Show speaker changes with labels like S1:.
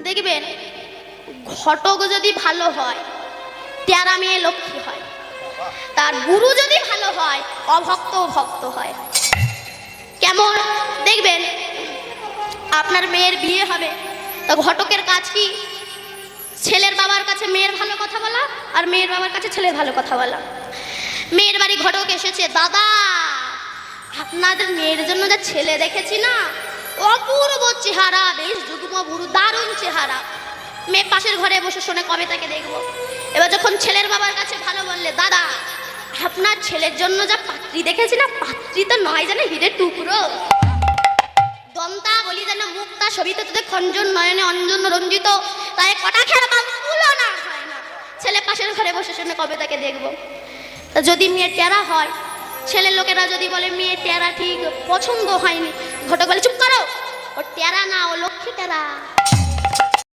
S1: দেখবেন ঘটক যদি ভালো হয় তেরা মেয়ে লক্ষ্মী হয়, তার গুরু যদি ভালো হয় অভক্ত ভক্ত হয়। কেমন দেখবেন আপনার মেয়ের বিয়ে হবে, তো ঘটকের কাজ কি? ছেলের বাবার কাছে মেয়ের ভালো কথা বলা আর মেয়ের বাবার কাছে ছেলের ভালো কথা বলা। মেয়ের বাড়ি ঘটক এসেছে, দাদা আপনাদের মেয়ের জন্য যা ছেলে দেখেছি না, অপূর্ব চেহারা, বেশ যুগ্ম বুড়ো, দারুণ চেহারা। মেয়ে পাশের ঘরে বসে শোনে কবে তাকে দেখবো। এবার যখন ছেলের বাবার কাছে ভালো বললে, দাদা আপনার ছেলের জন্য যা পাত্রী দেখেছি না, পাত্রী তো নয় জানে হীরের টুকরো, দন্তা বলি যেন মুক্তা ছবিতে তোদের খঞ্জন নয়নে অঞ্জন রঞ্জিত, তাই কটা খেলা বাবুগুলো না হয় না। ছেলে পাশের ঘরে বসে শুনে কবে তাকে দেখবো। তা যদি মেয়ে টেরা হয়, ছেলের লোকেরা যদি বলে মেয়ে টেরা ঠিক পছন্দ হয়নি, ঘটক বলে চুপ করো, ও টেরা না, ও লক্ষ্মী টেরা।